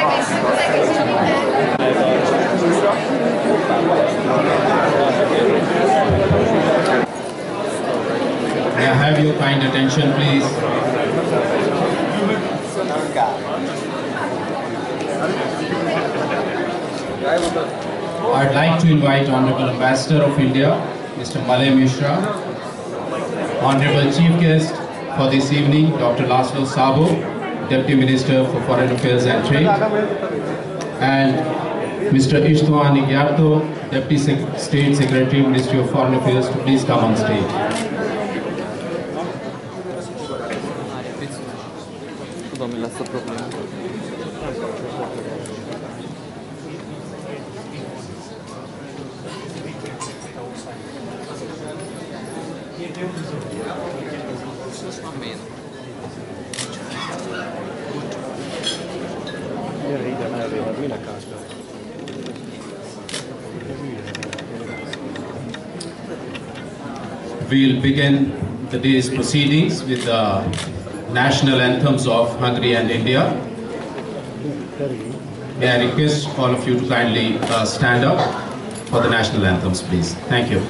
May I have your kind attention, please? I'd like to invite Honorable Ambassador of India, Mr. Malay Mishra, Honorable Chief Guest for this evening, Dr. Lászlo Szabó, Deputy Minister for Foreign Affairs and Trade, and Mr. Istvan Ijgyártó, Deputy State Secretary, Ministry of Foreign Affairs, to please come on stage. We'll begin the day's proceedings with the national anthems of Hungary and India. May I request all of you to kindly stand up for the national anthems, please. Thank you.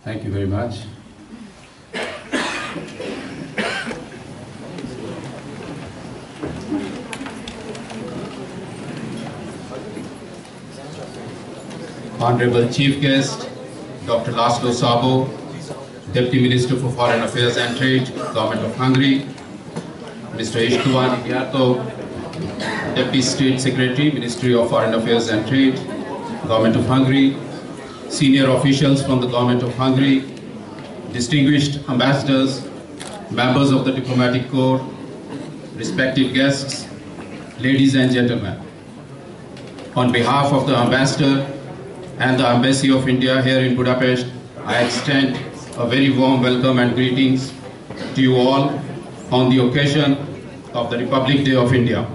Thank you very much. Honorable Chief Guest, Dr. Lászlo Szabó, Deputy Minister for Foreign Affairs and Trade, Government of Hungary, Mr. Istvan Ijgyártó, Deputy State Secretary, Ministry of Foreign Affairs and Trade, Government of Hungary, senior officials from the Government of Hungary, distinguished ambassadors, members of the diplomatic corps, respected guests, ladies and gentlemen. On behalf of the ambassador and the Embassy of India here in Budapest, I extend a very warm welcome and greetings to you all on the occasion of the Republic Day of India.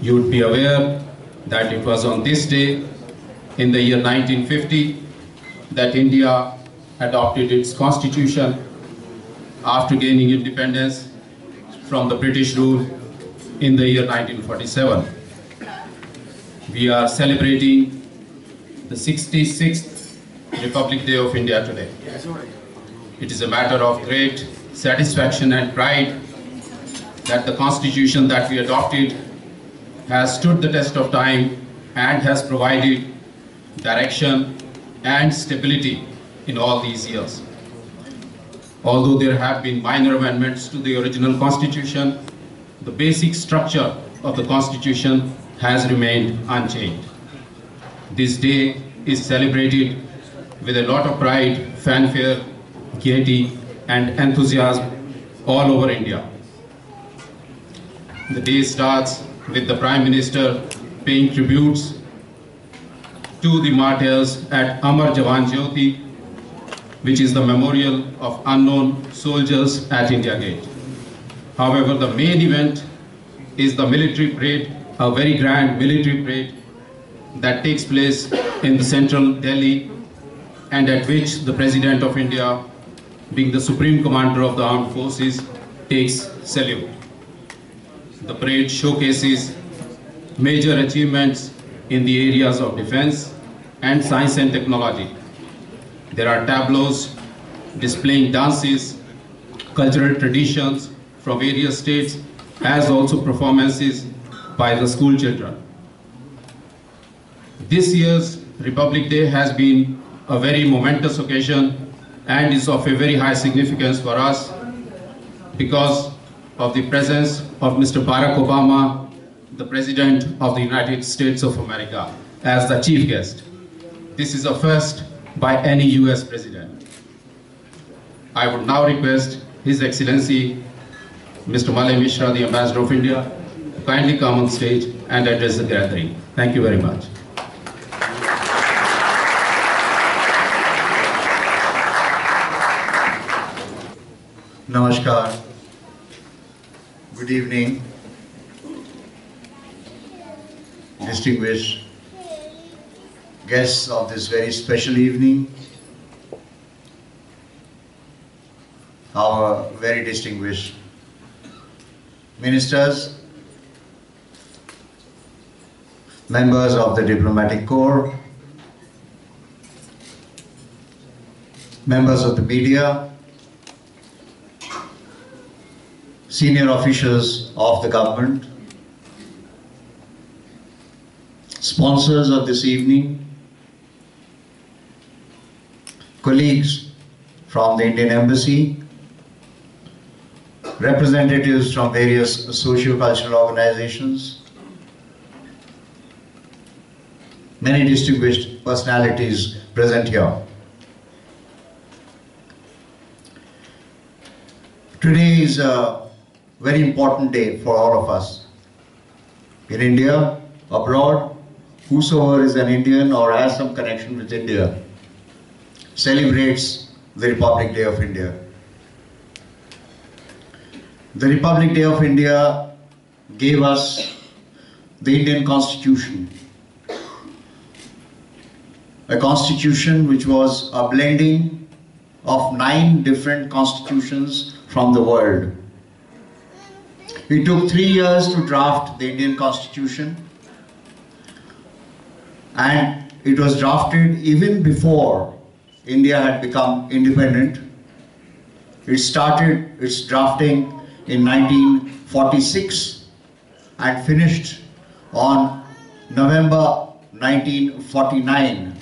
You would be aware that it was on this day in the year 1950 that India adopted its constitution after gaining independence from the British rule in the year 1947. We are celebrating the 66th Republic Day of India today. It is a matter of great satisfaction and pride that the constitution that we adopted has stood the test of time and has provided direction and stability in all these years. Although there have been minor amendments to the original constitution, the basic structure of the constitution has remained unchanged. This day is celebrated with a lot of pride, fanfare, gaiety, and enthusiasm all over India. The day starts with the Prime Minister paying tributes to the martyrs at Amar Jawan Jyoti, which is the memorial of unknown soldiers at India Gate. However, the main event is the military parade, a very grand military parade that takes place in the central Delhi and at which the President of India, being the Supreme Commander of the Armed Forces, takes salute. The parade showcases major achievements in the areas of defense and science and technology. There are tableaus displaying dances, cultural traditions from various states, as also performances by the school children. This year's Republic Day has been a very momentous occasion and is of a very high significance for us because of the presence of Mr. Barack Obama, the President of the United States of America, as the chief guest. This is a first by any US President. I would now request His Excellency Mr. Malay Mishra, the Ambassador of India, to kindly come on stage and address the gathering. Thank you very much. Namaskar. Good evening, distinguished guests of this very special evening, our very distinguished ministers, members of the diplomatic corps, members of the media, senior officials of the government, sponsors of this evening, colleagues from the Indian Embassy, representatives from various socio-cultural organizations, many distinguished personalities present here. Today is a very important day for all of us. In India, abroad, whosoever is an Indian or has some connection with India celebrates the Republic Day of India. The Republic Day of India gave us the Indian Constitution, a constitution which was a blending of 9 different constitutions from the world. It took 3 years to draft the Indian Constitution, and it was drafted even before India had become independent. It started its drafting in 1946 and finished on November 1949.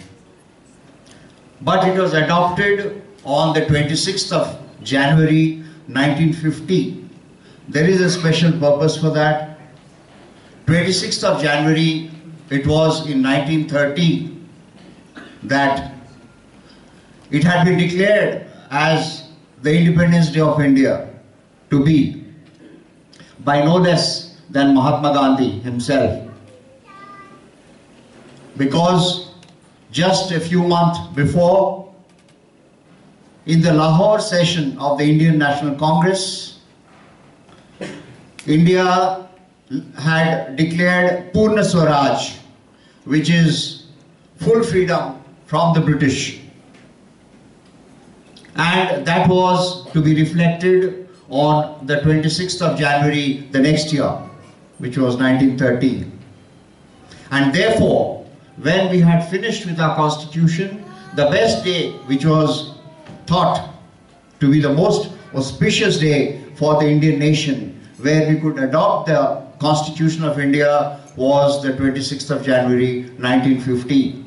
But it was adopted on the 26th of January 1950. There is a special purpose for that. 26th of January, it was in 1930 that it had been declared as the Independence Day of India to be by no less than Mahatma Gandhi himself. Because just a few months before, in the Lahore session of the Indian National Congress, India had declared Purna Swaraj, which is full freedom from the British. And that was to be reflected on the 26th of January the next year, which was 1930. And therefore, when we had finished with our constitution, the best day, which was thought to be the most auspicious day for the Indian nation, where we could adopt the Constitution of India, was the 26th of January 1950,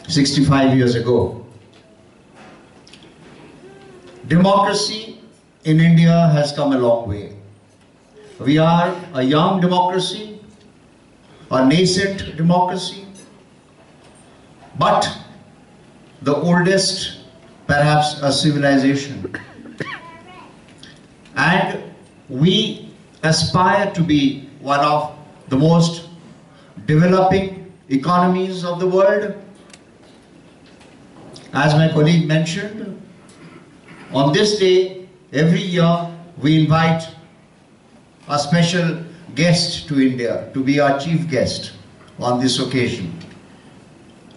65 years ago. Democracy in India has come a long way. We are a young democracy, a nascent democracy, but the oldest, perhaps, a civilization. And we aspire to be one of the most developing economies of the world. As my colleague mentioned, on this day, every year, we invite a special guest to India to be our chief guest on this occasion.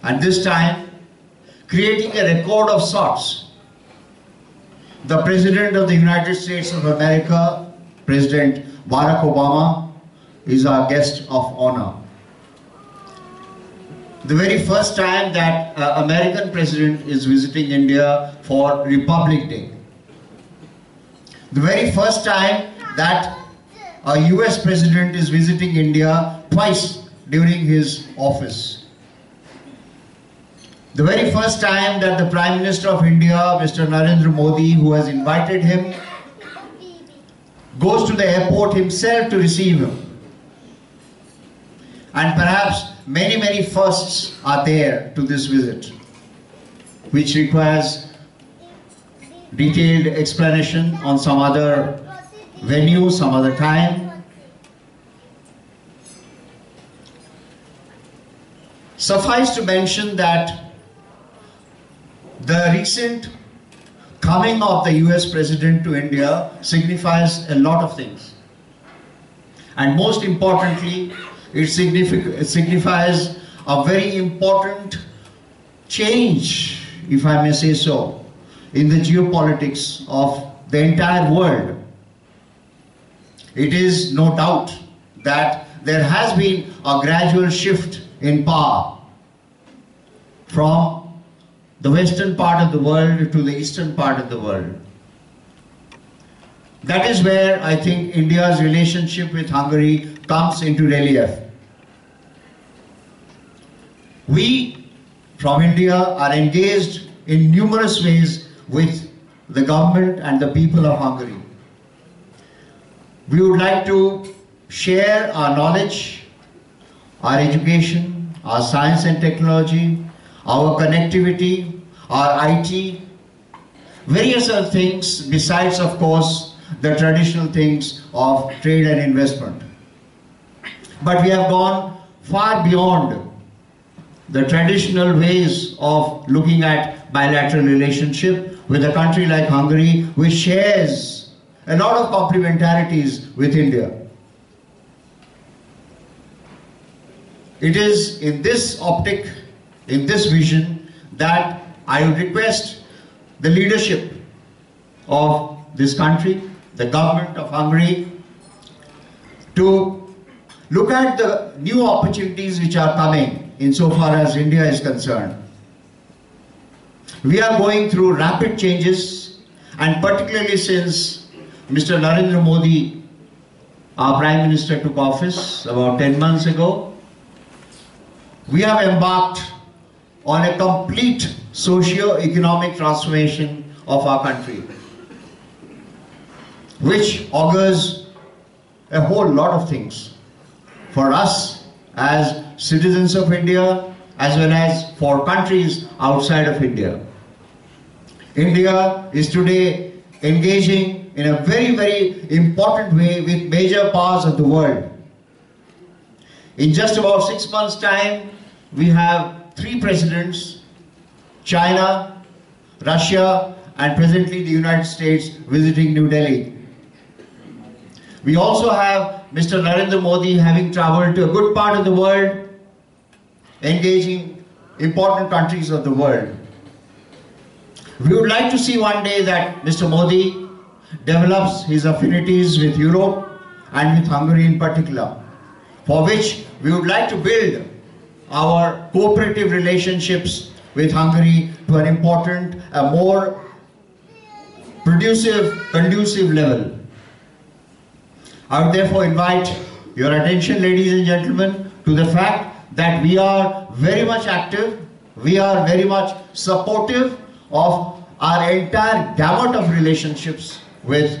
And this time, creating a record of sorts, the President of the United States of America, President Barack Obama, is our guest of honor. The very first time that an American president is visiting India for Republic Day. The very first time that a US president is visiting India twice during his office. The very first time that the Prime Minister of India, Mr. Narendra Modi, who has invited him, goes to the airport himself to receive him. And perhaps many firsts are there to this visit, which requires detailed explanation on some other venue, some other time. Suffice to mention that the recent coming of the US President to India signifies a lot of things. And most importantly, it signifies a very important change, if I may say so, in the geopolitics of the entire world. It is no doubt that there has been a gradual shift in power from the western part of the world to the eastern part of the world. That is where I think India's relationship with Hungary comes into relief. We from India are engaged in numerous ways with the government and the people of Hungary. We would like to share our knowledge, our education, our science and technology, our connectivity, our IT, various other things besides, of course, the traditional things of trade and investment. But we have gone far beyond the traditional ways of looking at bilateral relationship with a country like Hungary, which shares a lot of complementarities with India. It is in this optic, in this vision, that I would request the leadership of this country, the government of Hungary, to look at the new opportunities which are coming insofar as India is concerned. We are going through rapid changes, and particularly since Mr. Narendra Modi, our Prime Minister, took office about 10 months ago, we have embarked on a complete socio-economic transformation of our country, which augurs a whole lot of things for us as citizens of India, as well as for countries outside of India. India is today engaging in a very, very important way with major powers of the world. In just about 6 months' time, we have 3 presidents: China, Russia, and presently the United States visiting New Delhi. We also have Mr. Narendra Modi having traveled to a good part of the world, engaging important countries of the world. We would like to see one day that Mr. Modi develops his affinities with Europe and with Hungary in particular, for which we would like to build our cooperative relationships with Hungary to an important, a more conducive level. I would therefore invite your attention, ladies and gentlemen, to the fact that we are very much active, we are very much supportive of our entire gamut of relationships with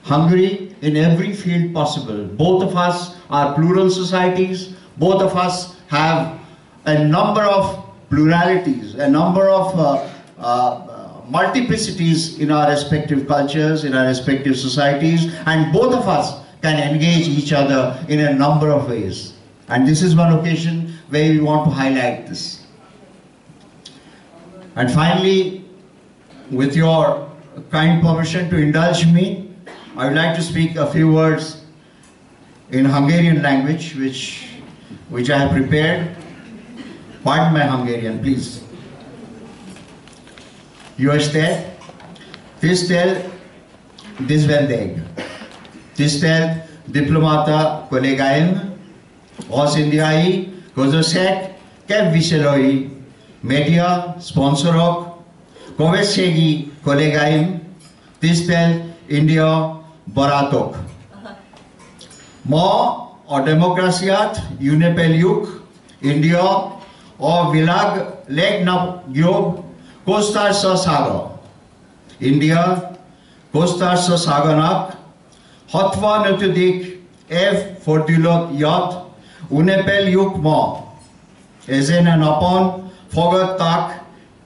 Hungary in every field possible. Both of us are plural societies, both of us have a number of pluralities, a number of multiplicities in our respective cultures, in our respective societies, and both of us can engage each other in a number of ways. And this is one occasion where we want to highlight this. And finally, with your kind permission to indulge me, I would like to speak a few words in Hungarian language, which I have prepared. Pardon my Hungarian, please. Jó estét! Tisztelt díszvendég! Tisztelt diplomata kollégáim, az indiai közösség képviselői, média, szponzorok, közösségi kollégáim, tisztelt India barátok! Ma a demokráciát ünnepeljük. India a világ legnagyobb köztársasága. India köztársaságának 65. évfordulóját ünnepeljük ma. Ezen a napon fogadták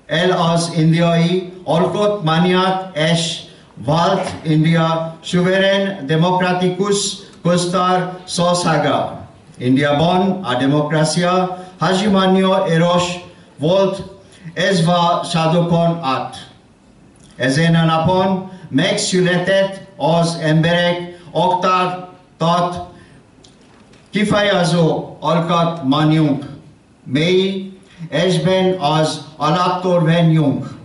el az indiai alkotmányát, és vált India szuverén demokratikus köztársasága. Indiában a demokrácia hagyományosan erős volt évszázadokon át. Ezen a napon megszületett az emberek oktatott kifejező alkotmányunk, mely egyben az alaptörvényünk.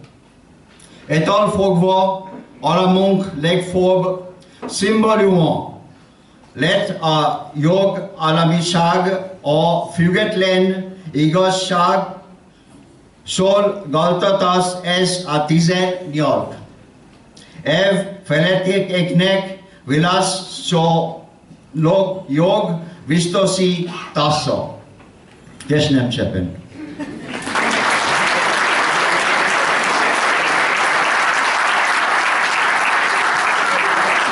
Ettől fogva államunk legfőbb szimbóluma lett a jogállamiság, a független igazság szolgáltatás, ez a 18 év felettieknek világszó jog biztosítása. Köszönöm szépen!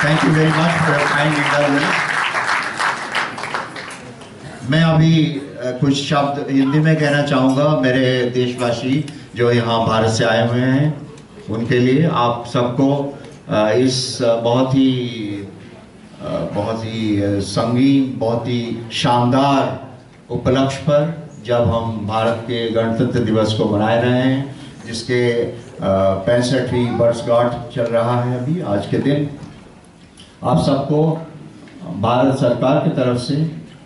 Thank you very much for your kind indulgence. मैं अभी कुछ शब्द हिंदी में कहना चाहूँगा मेरे देशवासी जो यहाँ भारत से आए हुए हैं उनके लिए। आप सबको इस बहुत ही संगीन, बहुत ही शानदार उपलक्ष्य पर जब हम भारत के गणतंत्र दिवस को मना रहे हैं, जिसके 65वीं वर्षगांठ चल रहा है अभी आज के दिन, आप सबको भारत सरकार की तरफ से,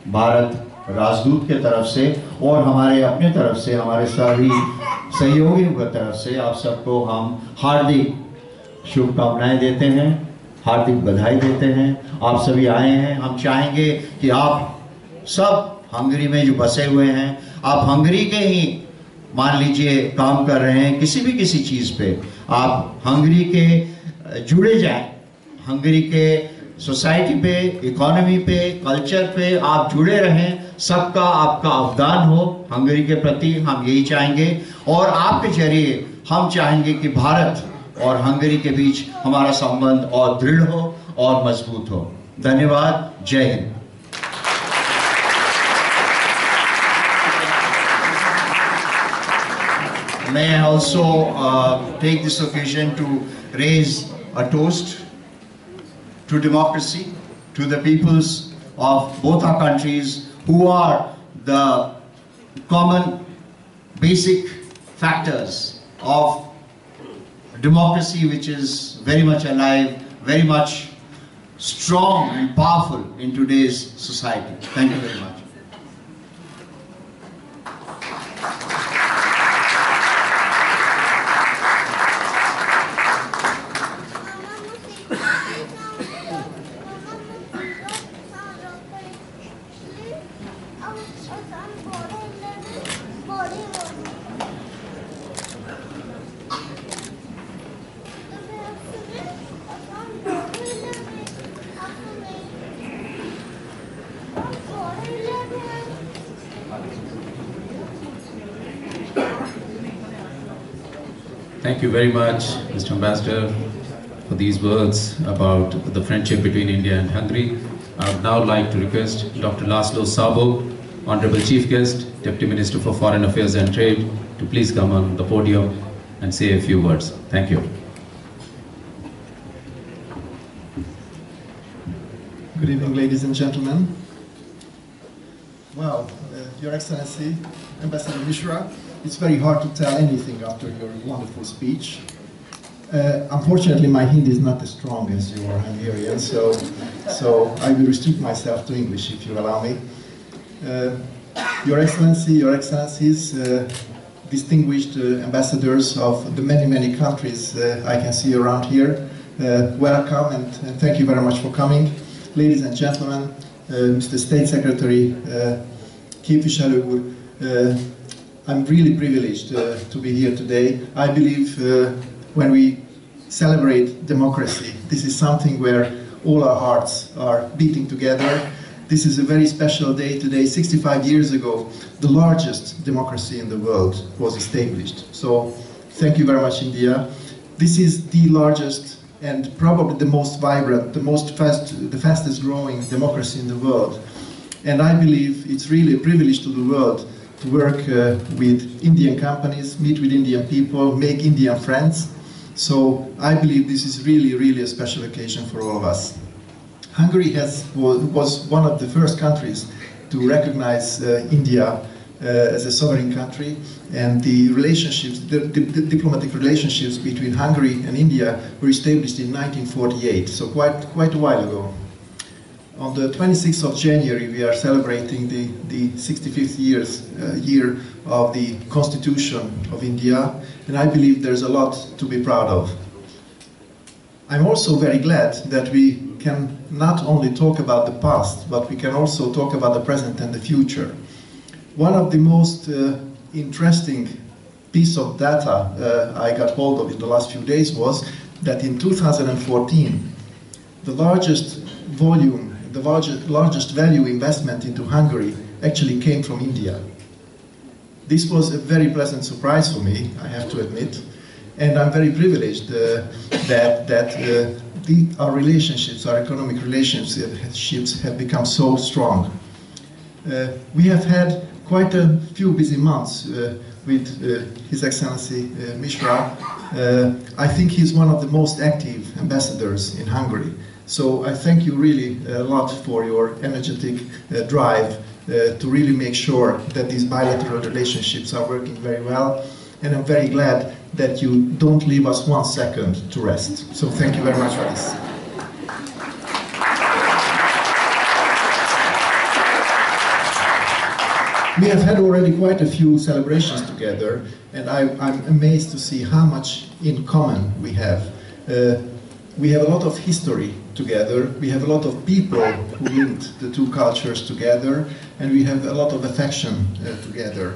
भारत राजदूत के तरफ से और हमारे अपने तरफ से, हमारे सभी सहयोगियों की तरफ से आप सबको हम हार्दिक शुभकामनाएं देते हैं, हार्दिक बधाई देते हैं। आप सभी आए हैं। हम चाहेंगे कि आप सब हंगरी में जो बसे हुए हैं, आप हंगरी के ही मान लीजिए काम कर रहे हैं किसी चीज़ पे, आप हंगरी के जुड़े जाएं, हंगरी के सोसाइटी पे, इकोनॉमी पे, कल्चर पे आप जुड़े रहें, सबका आपका अवदान हो हंगरी के प्रति, हम यही चाहेंगे। और आपके जरिए हम चाहेंगे कि भारत और हंगरी के बीच हमारा संबंध और दृढ़ हो और मजबूत हो। धन्यवाद। जय Hind. May I also take this occasion to raise a toast to democracy, to the peoples of both our countries who are the common basic factors of democracy, which is very much alive, very much strong and powerful in today's society. Thank you very much. Thank you very much, Mr. Ambassador, for these words about the friendship between India and Hungary. I would now like to request Dr. Lászlo Szabó, Honorable Chief Guest, Deputy Minister for Foreign Affairs and Trade, to please come on the podium and say a few words. Thank you. Good evening, ladies and gentlemen. Well, Your Excellency, Ambassador Mishra, it's very hard to tell anything after your wonderful speech. Unfortunately, my Hindi is not as strong as your Hungarian, so I will restrict myself to English if you allow me. Your Excellency, Your Excellencies, distinguished ambassadors of the many countries I can see around here, welcome and thank you very much for coming. Ladies and gentlemen, Mr. State Secretary, Képviselő úr, I'm really privileged to be here today. I believe when we celebrate democracy, this is something where all our hearts are beating together. This is a very special day today. 65 years ago, the largest democracy in the world was established. So thank you very much, India. This is the largest and probably the most vibrant, the fastest growing democracy in the world. And I believe it's really a privilege to the world to work with Indian companies, meet with Indian people, make Indian friends. So I believe this is really a special occasion for all of us. Hungary was one of the first countries to recognize India as a sovereign country, and the relationships, the diplomatic relationships between Hungary and India were established in 1948, so quite a while ago. On the 26th of January, we are celebrating the 65th year of the Constitution of India, and I believe there's a lot to be proud of. I'm also very glad that we can not only talk about the past, but we can also talk about the present and the future. One of the most interesting piece of data I got hold of in the last few days was that in 2014, the largest volume, the largest value investment into Hungary actually came from India. This was a very pleasant surprise for me, I have to admit, and I'm very privileged that our relationships, our economic relationships have become so strong. We have had quite a few busy months with His Excellency Mishra. I think he's one of the most active ambassadors in Hungary. So I thank you really a lot for your energetic drive to really make sure that these bilateral relationships are working very well. And I'm very glad that you don't leave us 1 second to rest. So thank you very much for this. We have had already quite a few celebrations together, and I'm amazed to see how much in common we have. We have a lot of history together, we have a lot of people who linked the two cultures together, and we have a lot of affection together.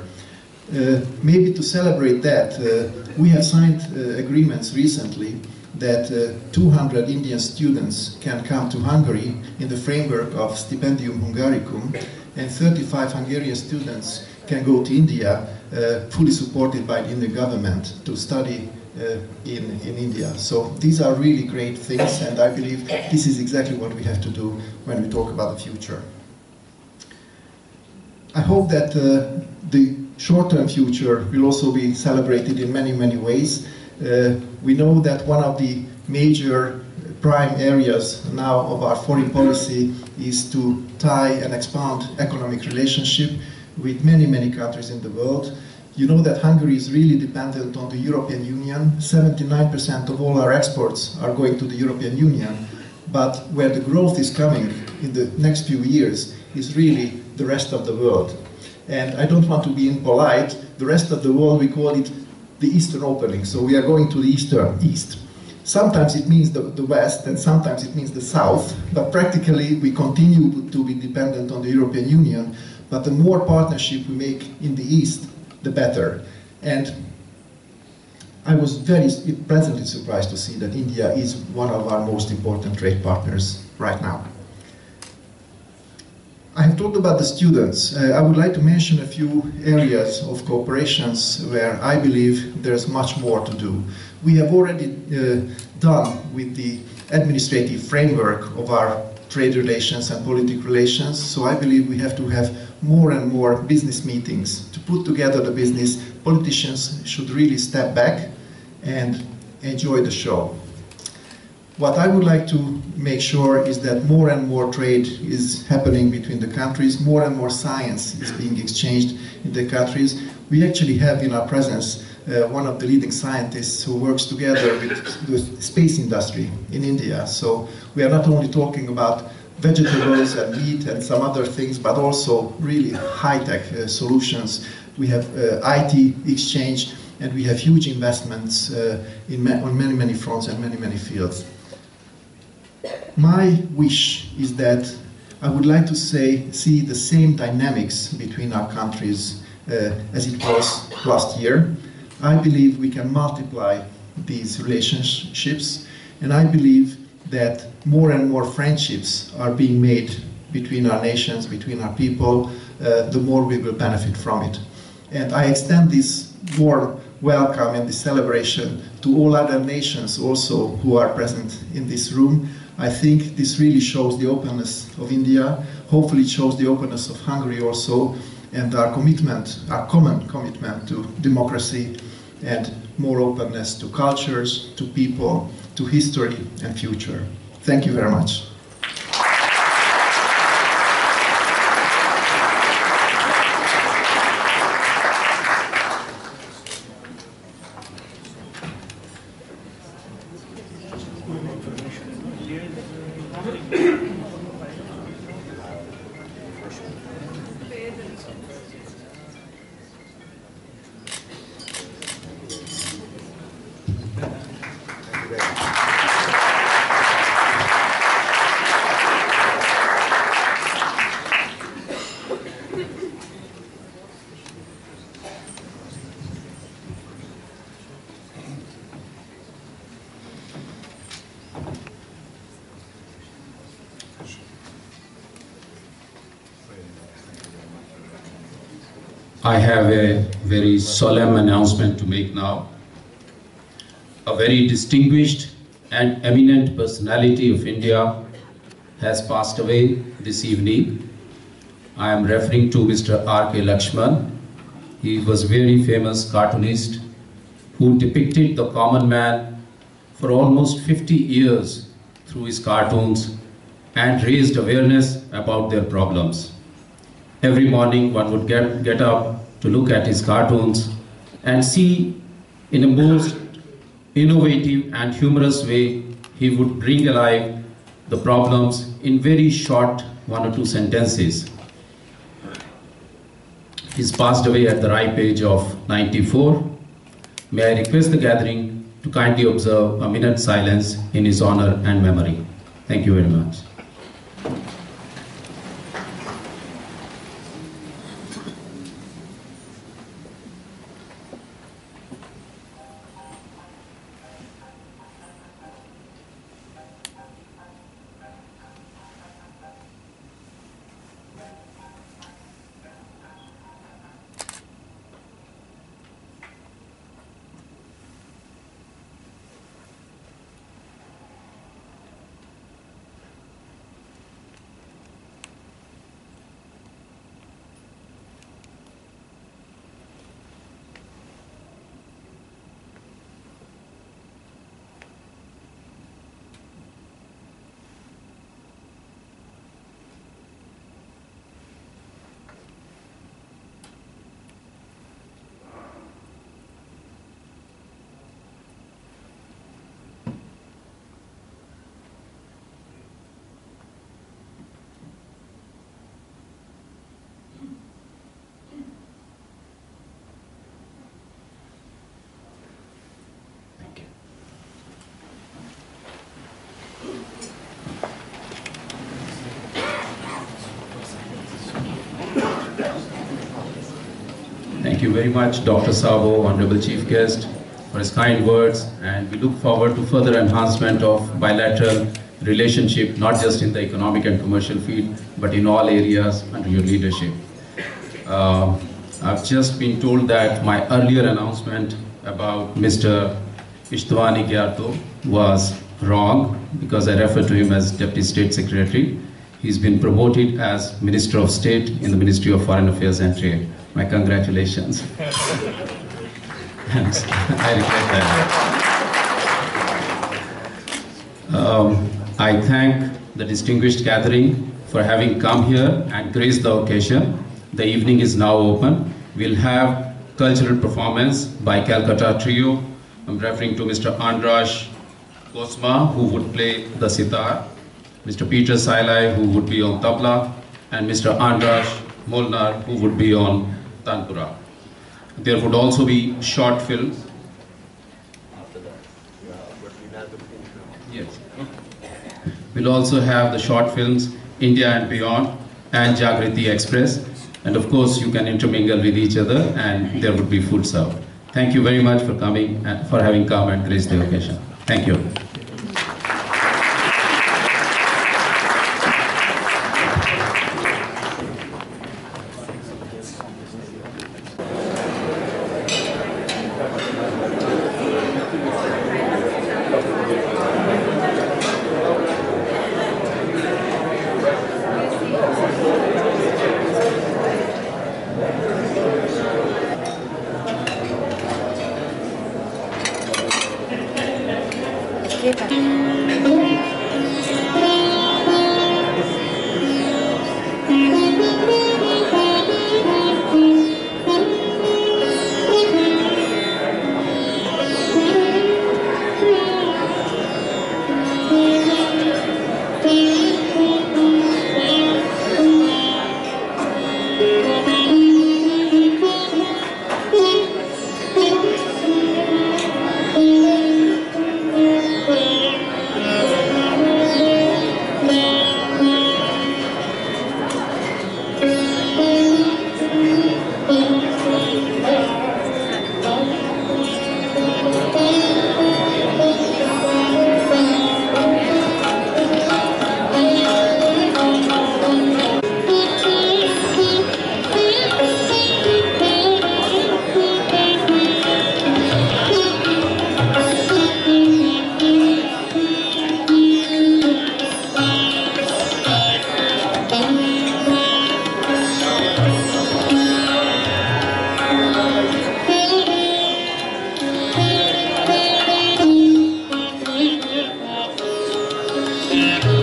Maybe to celebrate that, we have signed agreements recently that 200 Indian students can come to Hungary in the framework of Stipendium Hungaricum, and 35 Hungarian students can go to India, fully supported by the Indian government, to study in India. So these are really great things, and I believe this is exactly what we have to do when we talk about the future. I hope that the short-term future will also be celebrated in many, many ways. We know that one of the major prime areas now of our foreign policy is to tie and expand economic relationship with many, many countries in the world. You know that Hungary is really dependent on the European Union. 79% of all our exports are going to the European Union, but where the growth is coming in the next few years is really the rest of the world. And I don't want to be impolite, the rest of the world, we call it the Eastern opening, so we are going to the East. Sometimes it means the West, and sometimes it means the South, but practically we continue to be dependent on the European Union, but the more partnership we make in the East, the better. And I was very pleasantly surprised to see that India is one of our most important trade partners right now. I have talked about the students. I would like to mention a few areas of cooperations where I believe there's much more to do. We have already done with the administrative framework of our trade relations and political relations, so I believe we have to have more and more business meetings to put together the business. Politicians should really step back and enjoy the show. What I would like to make sure is that more and more trade is happening between the countries, more and more science is being exchanged in the countries. We actually have in our presence one of the leading scientists who works together with the space industry in India. So we are not only talking about vegetables and meat and some other things, but also really high-tech solutions. We have IT exchange, and we have huge investments on many, many fronts and many, many fields. My wish is that I would like to see the same dynamics between our countries as it was last year. I believe we can multiply these relationships, and I believe that more and more friendships are being made between our nations, between our people, the more we will benefit from it. And I extend this warm welcome and this celebration to all other nations also who are present in this room. I think this really shows the openness of India. Hopefully it shows the openness of Hungary also, and our commitment, our common commitment to democracy and more openness to cultures, to people, to history and future. Thank you very much. I have a very solemn announcement to make now. A very distinguished and eminent personality of India has passed away this evening. I am referring to Mr. R.K. Laxman. He was a very famous cartoonist who depicted the common man for almost 50 years through his cartoons and raised awareness about their problems. Every morning one would get up to look at his cartoons and see in a most innovative and humorous way he would bring alive the problems in very short 1 or 2 sentences. He's passed away at the ripe age of 94. May I request the gathering to kindly observe a minute silence in his honor and memory. Thank you very much. you very much, Dr. Szabó, Honorable Chief Guest, for his kind words, and we look forward to further enhancement of bilateral relationship, not just in the economic and commercial field, but in all areas under your leadership. I've just been told that my earlier announcement about Mr. Istvan Ijgyártó was wrong, because I referred to him as Deputy State Secretary. He's been promoted as Minister of State in the Ministry of Foreign Affairs and Trade. My congratulations. I regret that. I thank the distinguished gathering for having come here and graced the occasion. The evening is now open. We'll have cultural performance by Calcutta Trio. I'm referring to Mr. András Kozma, who would play the sitar, Mr. Peter Sailai, who would be on tabla, and Mr. András Molnar, who would be on tanpura. There would also be short films. Yes. We'll also have the short films India and Beyond and Jagriti Express. And of course, you can intermingle with each other and there would be food served. Thank you very much for coming and for having come and graced the occasion. Thank you. Yeah.